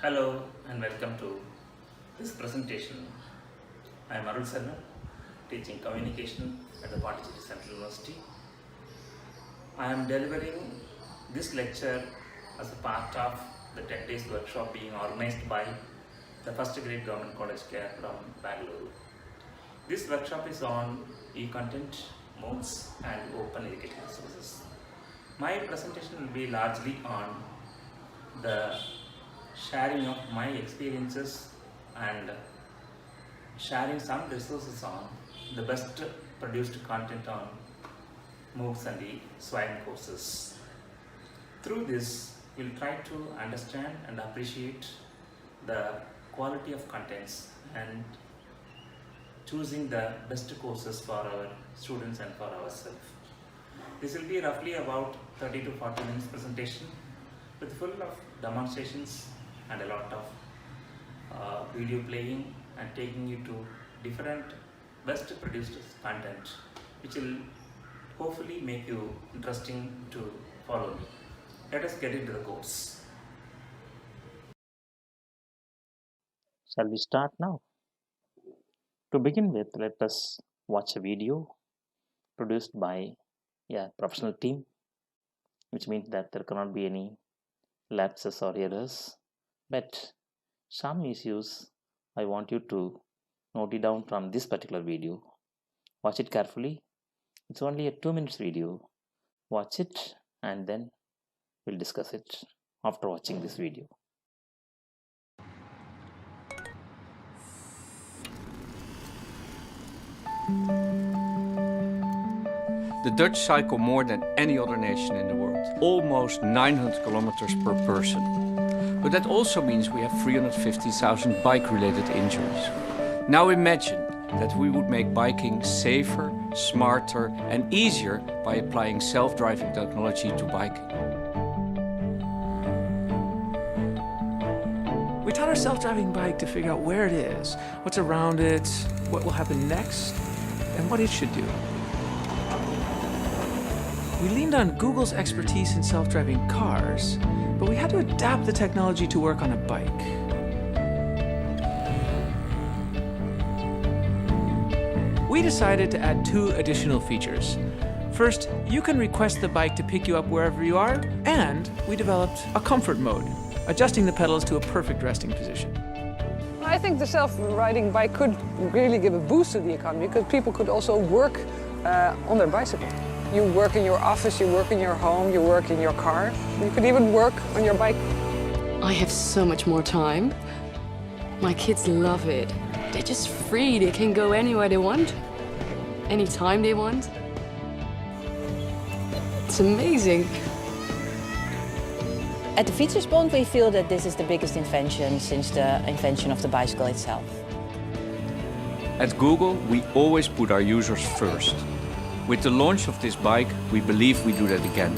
Hello and welcome to this presentation. I am Arul Sarna, teaching communication at the Pondicherry Central University. I am delivering this lecture as a part of the 10 days workshop being organized by the first grade government college care from Bangalore. This workshop is on e-content, MOOCs and open educational resources. My presentation will be largely on the sharing of my experiences and sharing some resources on the best produced content on MOOCs and the Swayam courses. Through this, we'll try to understand and appreciate the quality of contents and choosing the best courses for our students and for ourselves. This will be roughly about 30 to 40 minutes presentation with full of demonstrations and a lot of video playing and taking you to different best produced content which will hopefully make you interesting to follow me. Let us get into the course. Shall we start now? To begin with, let us watch a video produced by a professional team, which means that there cannot be any lapses or errors. But some issues I want you to note it down from this particular video. Watch it carefully. It's only a 2 minutes video. Watch it and then we'll discuss it after watching this video. The Dutch cycle more than any other nation in the world, almost 900 kilometers per person. But that also means we have 350,000 bike-related injuries. Now imagine that we would make biking safer, smarter and easier by applying self-driving technology to biking. We taught our self-driving bike to figure out where it is, what's around it, what will happen next, and what it should do. We leaned on Google's expertise in self-driving cars, but we had to adapt the technology to work on a bike. We decided to add 2 additional features. First, you can request the bike to pick you up wherever you are, and we developed a comfort mode, adjusting the pedals to a perfect resting position. I think the self-riding bike could really give a boost to the economy because people could also work on their bicycle. You work in your office, you work in your home, you work in your car. You could even work on your bike. I have so much more time. My kids love it. They're just free. They can go anywhere they want, anytime they want. It's amazing. At the Fietsersbond, we feel that this is the biggest invention since the invention of the bicycle itself. At Google, we always put our users first. With the launch of this bike, we believe we do that again.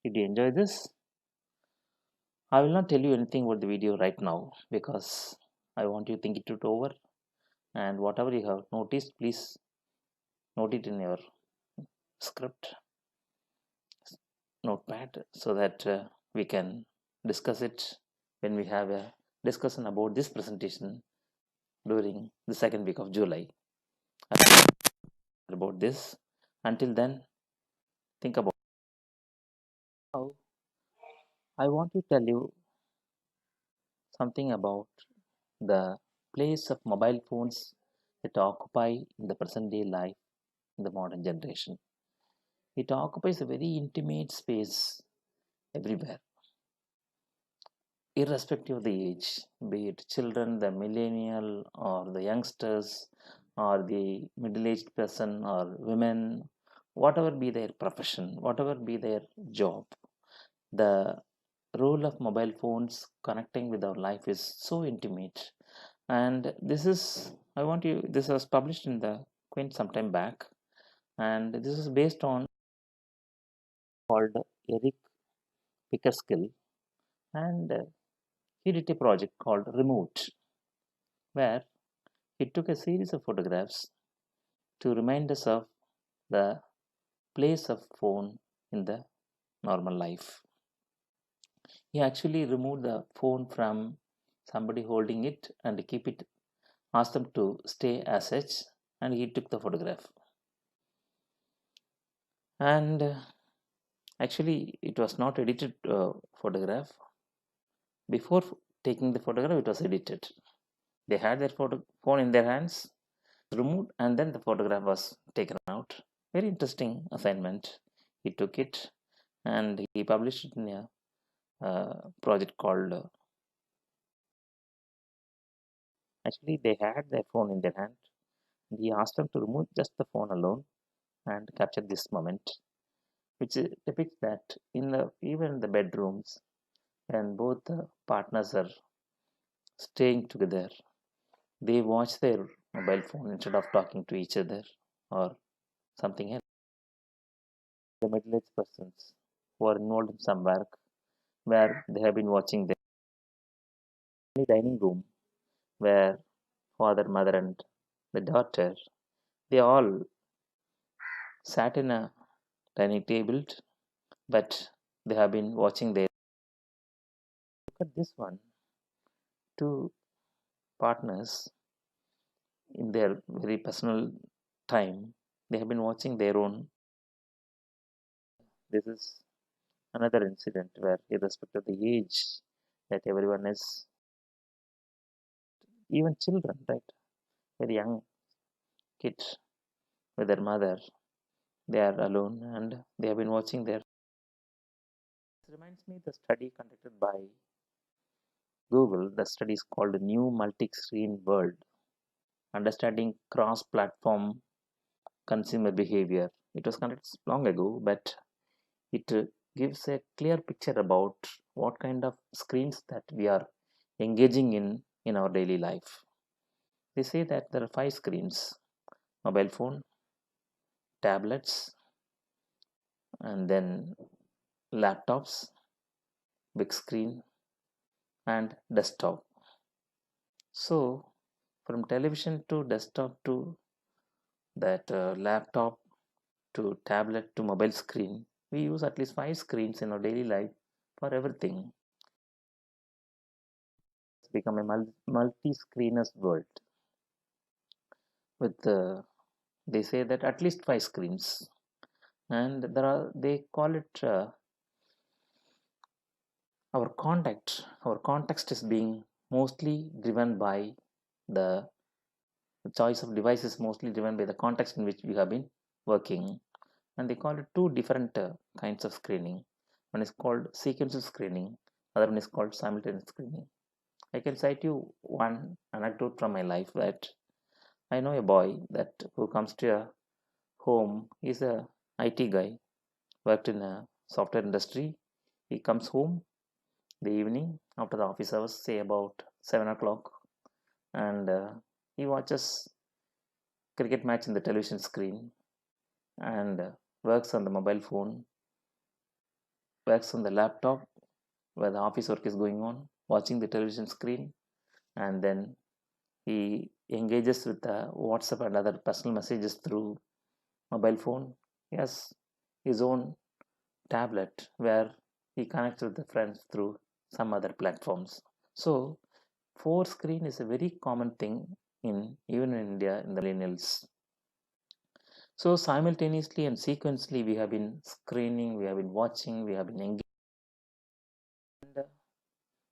Did you enjoy this? I will not tell you anything about the video right now because I want you to think it over, and whatever you have noticed, please note it in your script notepad so that we can discuss it when we have a discussion about this presentation during the second week of July. About this. Until then, think about how I want to tell you something about the place of mobile phones that occupy in the present day life in the modern generation. It occupies a very intimate space everywhere, irrespective of the age, be it children, the millennial, or the youngsters, or the middle aged person, or women, whatever be their profession, whatever be their job. The role of mobile phones connecting with our life is so intimate, and this was published in the Quint sometime back, and this is based on called Eric Pickerskill, and he did a project called Remote, where he took a series of photographs to remind us of the place of phone in the normal life. He actually removed the phone from somebody holding it and asked them to stay as such, and he took the photograph. And actually, it was not edited photograph. Before taking the photograph, it was edited. They had their phone in their hands, removed, and then the photograph was taken out. Very interesting assignment. He took it and he published it in a project called. Actually, they had their phone in their hand. He asked them to remove just the phone alone and capture this moment, which depicts that even in the bedrooms, when both the partners are staying together, they watch their mobile phone instead of talking to each other or something else. The middle-aged persons who are involved in some work where they have been watching the dining room where father, mother, and the daughter, they all sat in a dining table, but they have been watching their. Look at this one. Two partners in their very personal time, they have been watching their own. This is another incident where, irrespective of the age that everyone is, even children, right? Very young kids with their mother, they are alone and they have been watching their. This reminds me of the study conducted by Google. The study is called New Multi-Screen World, Understanding Cross-Platform Consumer Behavior. It was conducted long ago, but it gives a clear picture about what kind of screens that we are engaging in our daily life. They say that there are 5 screens: mobile phone, tablets, and then laptops, big screen, and desktop. So from television to desktop to that laptop to tablet to mobile screen, we use at least 5 screens in our daily life for everything. It's become a multi-screeners world with they say that at least 5 screens, and they call it our context is being mostly driven by the choice of devices, mostly driven by the context in which we have been working. And they call it 2 different kinds of screening. One is called sequential screening, other one is called simultaneous screening. I can cite you one anecdote from my life that I know a boy that who comes to a home. He's a IT guy, worked in a software industry. He comes home the evening after the office hours, say about 7 o'clock, and he watches cricket match in the television screen and works on the mobile phone, works on the laptop where the office work is going on, watching the television screen, and then he engages with the WhatsApp and other personal messages through mobile phone. He has his own tablet where he connects with the friends through some other platforms. So 4 screen is a very common thing even in India in the millennials. So simultaneously and sequentially we have been screening, we have been watching, we have been engaging. And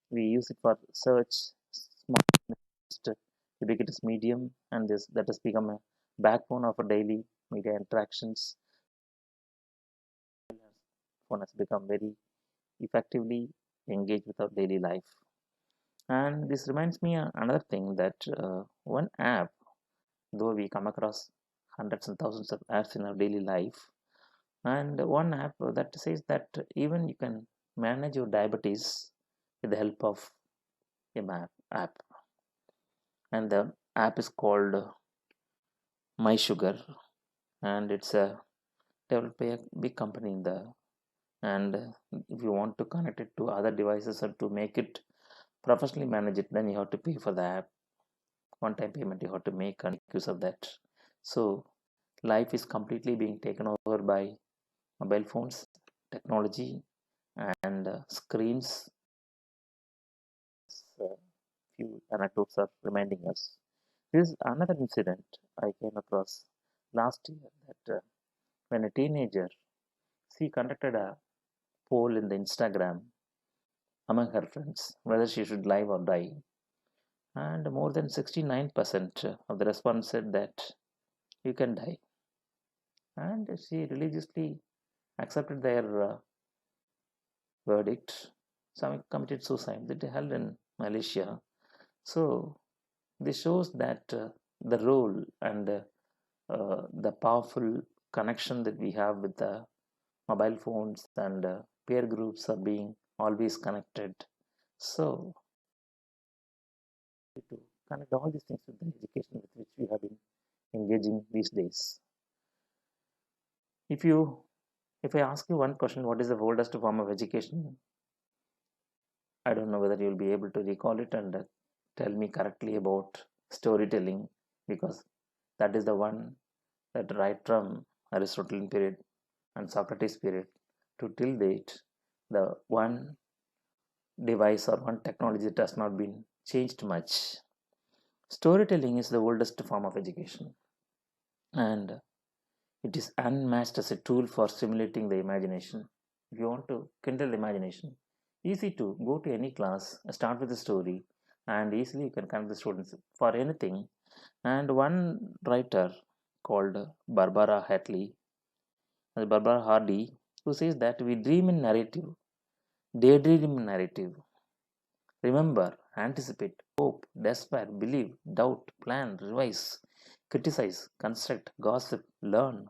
we use it for search, smart, ubiquitous medium, and that has become a backbone of our daily media interactions. Phone has become very effectively engaged with our daily life. And this reminds me another thing that one app, though we come across hundreds and thousands of apps in our daily life, and one app that says that even you can manage your diabetes with the help of a map app, and the app is called My Sugar, and it's developed by a big company in the and if you want to connect it to other devices or to make it professionally manage it, then you have to pay for the app. One-time payment you have to make and use of that. So life is completely being taken over by mobile phones, technology, and screens. Few anecdotes are reminding us. This is another incident I came across last year, that when a teenager, she conducted a poll in the Instagram among her friends whether she should live or die, and more than 69% of the respondents said that you can die, and she religiously accepted their verdict. Some committed suicide. They held in Malaysia. So this shows that the role and the powerful connection that we have with the mobile phones and peer groups are being always connected. So to connect all these things with the education with which we have been engaging these days. If I ask you one question, what is the oldest form of education? I don't know whether you'll be able to recall it and tell me correctly about storytelling, because that is the one that right from Aristotelian period and Socrates period to till date, the one device or one technology that has not been changed much. Storytelling is the oldest form of education, and it is unmatched as a tool for stimulating the imagination. If you want to kindle the imagination, easy to go to any class, start with a story, and easily you can connect the students for anything. And one writer called Barbara Hardy, who says that we dream in narrative, daydream in narrative, remember, anticipate, hope, despair, believe, doubt, plan, revise, criticize, construct, gossip, learn,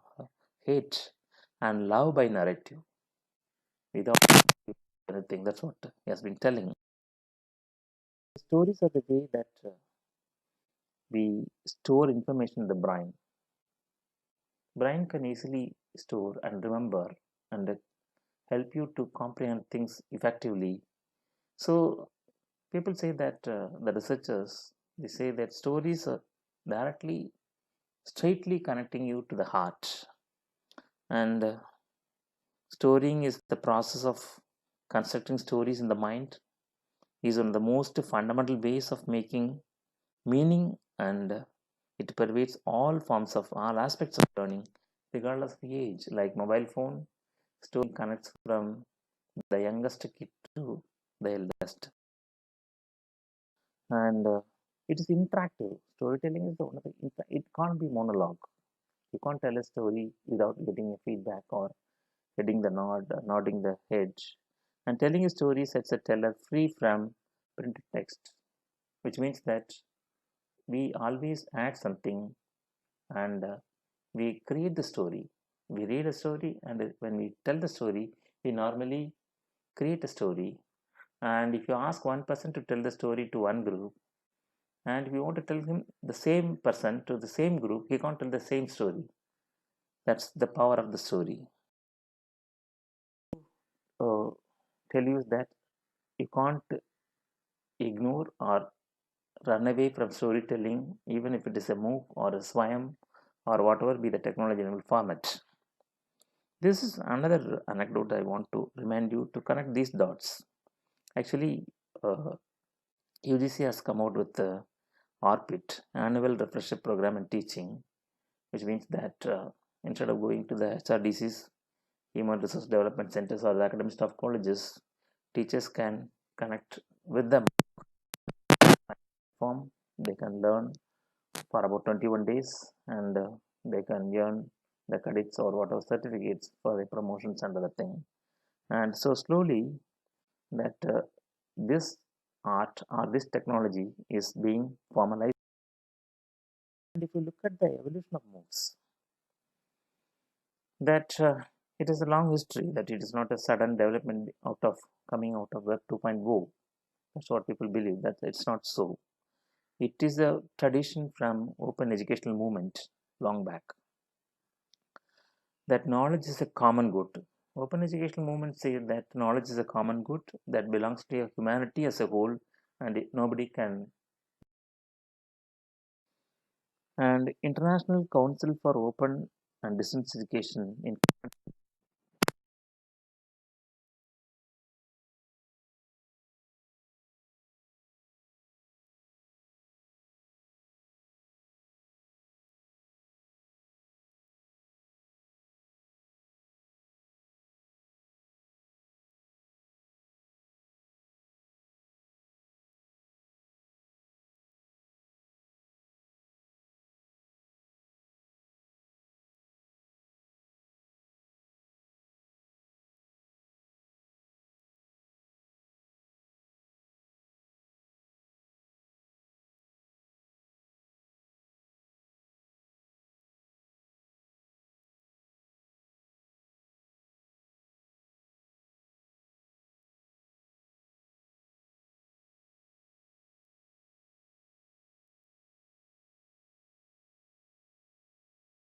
hate, and love by narrative without anything. That's what he has been telling. Stories are the way that we store information in the brain. Brain can easily store and remember and help you to comprehend things effectively. So people say that the researchers, they say that stories are directly, straightly connecting you to the heart, and storing is the process of constructing stories in the mind is one of the most fundamental ways of making meaning, and it pervades all aspects of learning regardless of the age. Like mobile phone, story connects from the youngest kid to the eldest, and it is interactive. Storytelling is one of the it can't be monologue. You can't tell a story without getting a feedback or getting the nodding the head. And telling a story sets a teller free from printed text, which means that we always add something, and we create the story. We read a story, and when we tell the story, we normally create a story. And if you ask one person to tell the story to one group, and if you want to tell him the same person to the same group, he can't tell the same story. That's the power of the story. Tell you that you can't ignore or run away from storytelling, even if it is a MOOC or a Swayam or whatever be the technology enabled format. This is another anecdote I want to remind you to connect these dots. Actually, UGC has come out with the RPIT, Annual Refresher Program in Teaching, which means that instead of going to the HRDCs, Human Resource Development Centers, or the academic staff colleges, teachers can connect with them. They can learn for about 21 days, and they can earn the credits or whatever certificates for the promotions and other thing. And so slowly that this art or this technology is being formalized. And if you look at the evolution of MOOCs, that it is a long history, that it is not a sudden development coming out of Web 2.0. That's what people believe, that it's not so. It is a tradition from open educational movement long back. That knowledge is a common good. Open educational movement says that knowledge is a common good that belongs to humanity as a whole, and nobody can. And International Council for Open and Distance Education in